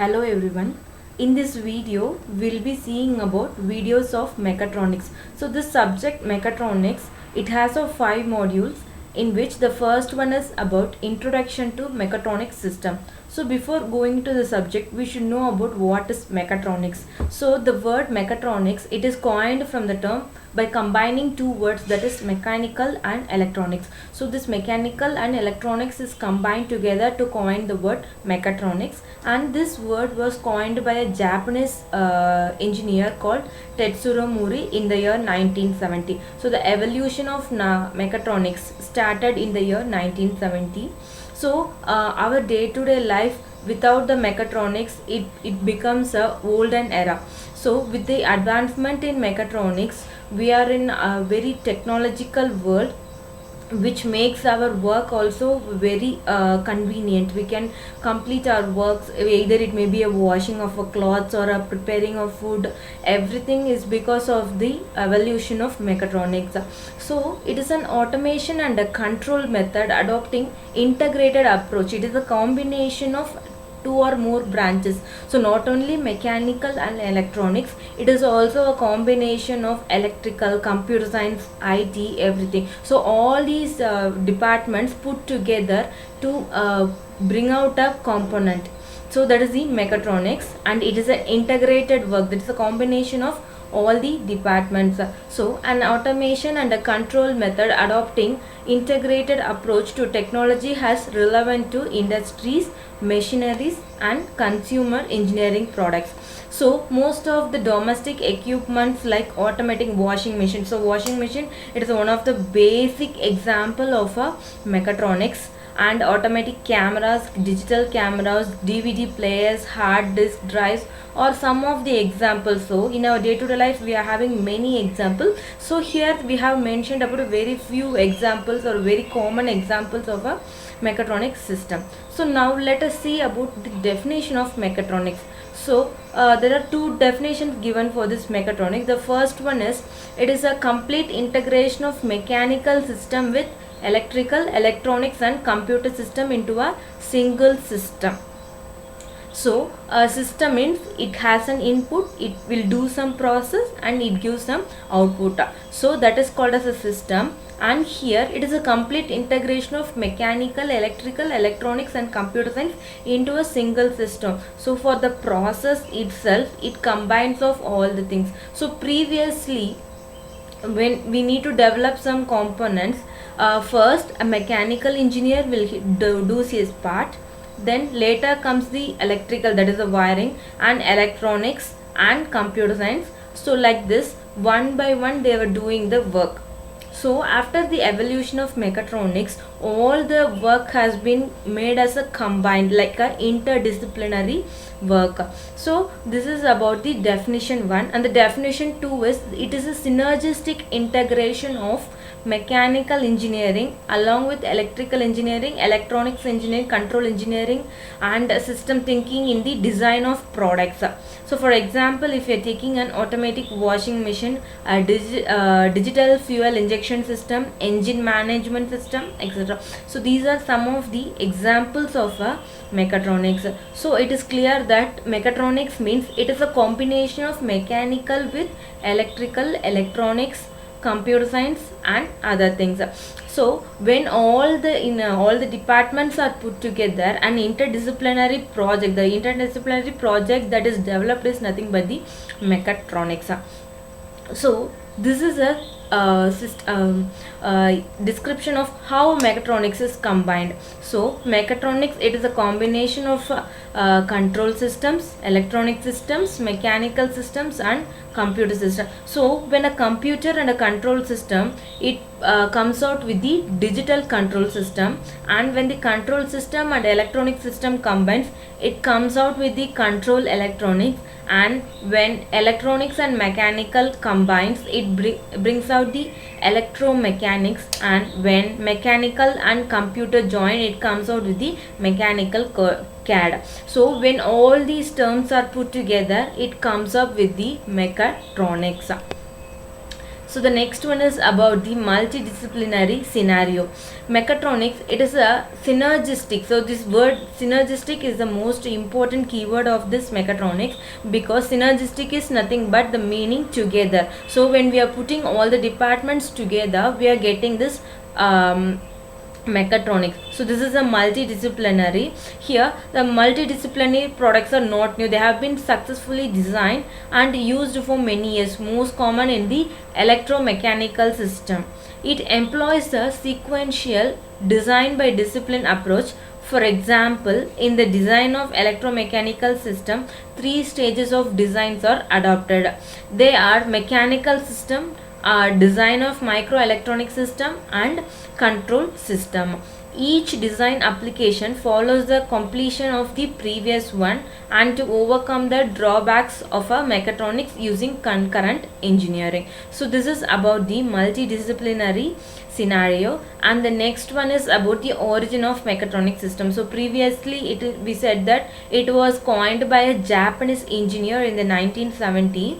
Hello everyone. In this video, we'll be seeing about videos of mechatronics. So this subject mechatronics, it has of 5 modules in which the first one is about introduction to mechatronics system. So before going to the subject, we should know about what is mechatronics. So the word mechatronics, it is coined from the term by combining two words, that is mechanical and electronics. So this mechanical and electronics is combined together to coin the word mechatronics, and this word was coined by a Japanese engineer called Tetsuro Mori in the year 1970. So the evolution of mechatronics started in the year 1970. So our day-to-day life without the mechatronics, it becomes a olden era. So with the advancement in mechatronics, we are in a very technological world, which makes our work also very convenient. We can complete our works, either it may be a washing of a clothes or a preparing of food. Everything is because of the evolution of mechatronics. So it is an automation and a control method adopting integrated approach. It is a combination of two or more branches. So not only mechanical and electronics, it is also a combination of electrical, computer science, IT, everything. So all these departments put together to bring out a component. So that is the mechatronics, and it is an integrated work. That is a combination of all the departments. So an automation and a control method adopting integrated approach to technology has relevant to industries, machineries and consumer engineering products. So most of the domestic equipments like automatic washing machine. So washing machine, it is one of the basic example of a mechatronics, and automatic cameras, digital cameras, DVD players, hard disk drives or some of the examples. So in our day-to-day life we are having many examples. So here we have mentioned about a very few examples or very common examples of a mechatronics system. So now let us see about the definition of mechatronics. So there are two definitions given for this mechatronics. The first one is, it is a complete integration of mechanical system with electrical, electronics and computer system into a single system. So a system means it has an input, it will do some process and it gives some output. So that is called as a system. And here it is a complete integration of mechanical, electrical, electronics and computer science into a single system. So for the process itself, it combines of all the things. So previously, when we need to develop some components, first a mechanical engineer will do his part, then later comes the electrical, that is the wiring, and electronics and computer science. So like this, one by one they were doing the work. So after the evolution of mechatronics, all the work has been made as a combined, like a interdisciplinary work. So this is about the definition 1, and the definition 2 is, it is a synergistic integration of mechanical engineering along with electrical engineering, electronics engineering, control engineering and system thinking in the design of products. So for example, if you are taking an automatic washing machine, a digital fuel injection system, engine management system, etc. So these are some of the examples of mechatronics. So it is clear that mechatronics means it is a combination of mechanical with electrical, electronics, computer science and other things. So when all the departments are put together, an interdisciplinary project, the interdisciplinary project that is developed is nothing but the mechatronics. So this is a description of how mechatronics is combined. So mechatronics, it is a combination of control systems, electronic systems, mechanical systems and computer system. So when a computer and a control system, it comes out with the digital control system, and when the control system and electronic system combines, it comes out with the control electronics, and when electronics and mechanical combines, it brings out the electromechanics, and when mechanical and computer join, it comes out with the mechanical CAD. So when all these terms are put together, it comes up with the mechatronics. So the next one is about the multidisciplinary scenario. Mechatronics, it is a synergistic. So this word synergistic is the most important keyword of this mechatronics, because synergistic is nothing but the meaning together. So when we are putting all the departments together, we are getting this mechatronics. So this is a multidisciplinary. Here the multidisciplinary products are not new, they have been successfully designed and used for many years, most common in the electromechanical system. It employs a sequential design by discipline approach. For example, in the design of electromechanical system, three stages of designs are adopted. They are mechanical system, design of microelectronic system, and control system. Each design application follows the completion of the previous one, and to overcome the drawbacks of a mechatronics using concurrent engineering. So this is about the multidisciplinary scenario, and the next one is about the origin of mechatronic system. So previously we said that it was coined by a Japanese engineer in the 1970s.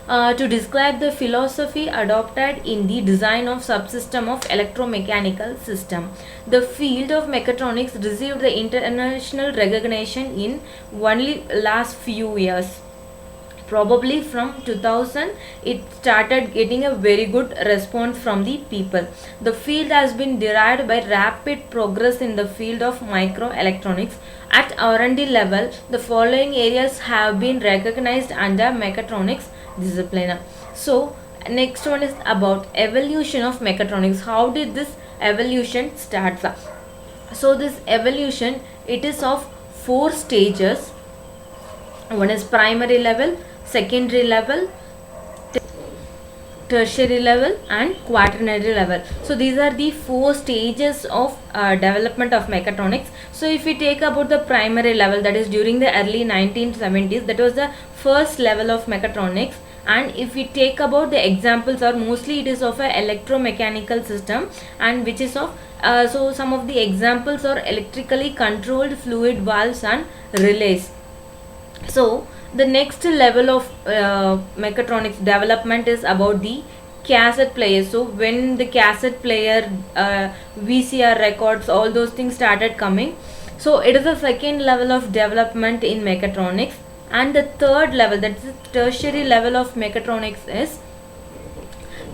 To describe the philosophy adopted in the design of subsystem of electromechanical system. The field of mechatronics received the international recognition in only last few years. Probably from 2000 it started getting a very good response from the people. The field has been derived by rapid progress in the field of microelectronics. At R&D level, the following areas have been recognized under mechatronics discipline. So next one is about evolution of mechatronics. How did this evolution start? So this evolution, it is of 4 stages. One is primary level, secondary level, tertiary level, and quaternary level. So these are the 4 stages of development of mechatronics. So if we take about the primary level, that is during the early 1970s, that was the first level of mechatronics. And if we take about the examples, are mostly it is of a electromechanical system, and which is of so some of the examples are electrically controlled fluid valves and relays. So the next level of mechatronics development is about the cassette player. So when the cassette player, VCR records, all those things started coming, so it is the second level of development in mechatronics. And the third level, that is the tertiary level of mechatronics, is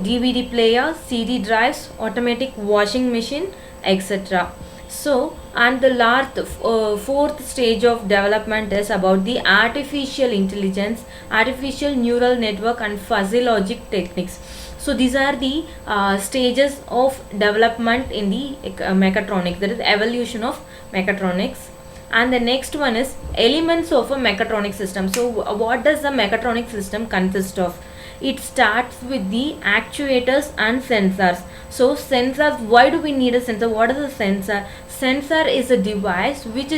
DVD player, CD drives, automatic washing machine, etc. So, and the last fourth stage of development is about the artificial intelligence, artificial neural network, and fuzzy logic techniques. So these are the stages of development in the mechatronics, that is evolution of mechatronics. And the next one is elements of a mechatronic system. So what does the mechatronic system consist of? It starts with the actuators and sensors. So sensors, why do we need a sensor? What is a sensor? Sensor is a device which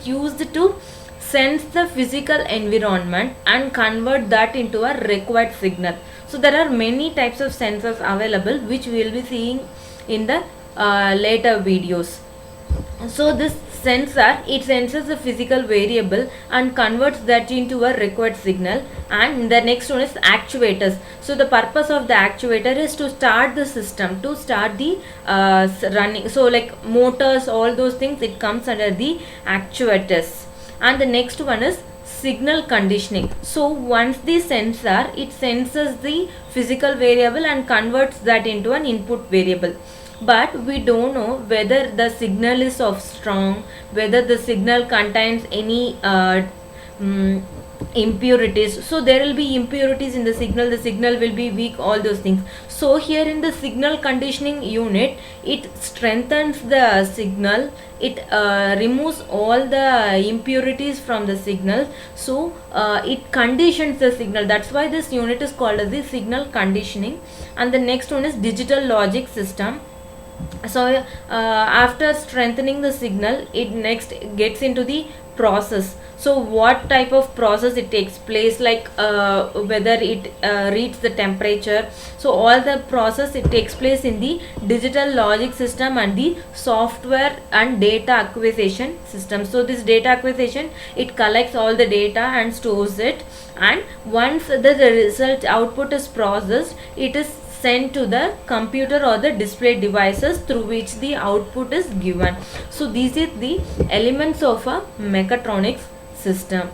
used to sense the physical environment and convert that into a required signal. So there are many types of sensors available, which we will be seeing in the later videos. So this sensor, it senses a physical variable and converts that into a required signal. And the next one is actuators. So the purpose of the actuator is to start the system, to start the running. So like motors, all those things, it comes under the actuators. And the next one is signal conditioning. So once the sensor, it senses the physical variable and converts that into an input variable. But we don't know whether the signal is of strong, whether the signal contains any impurities. So there will be impurities in the signal will be weak, all those things. So here in the signal conditioning unit, it strengthens the signal, it removes all the impurities from the signal. So it conditions the signal. That's why this unit is called as the signal conditioning. And the next one is digital logic system. So after strengthening the signal, it next gets into the process. So what type of process it takes place, like whether it reads the temperature. So all the process, it takes place in the digital logic system and the software and data acquisition system. So this data acquisition, it collects all the data and stores it, and once the result output is processed, it is sent to the computer or the display devices through which the output is given. So these are the elements of a mechatronics system.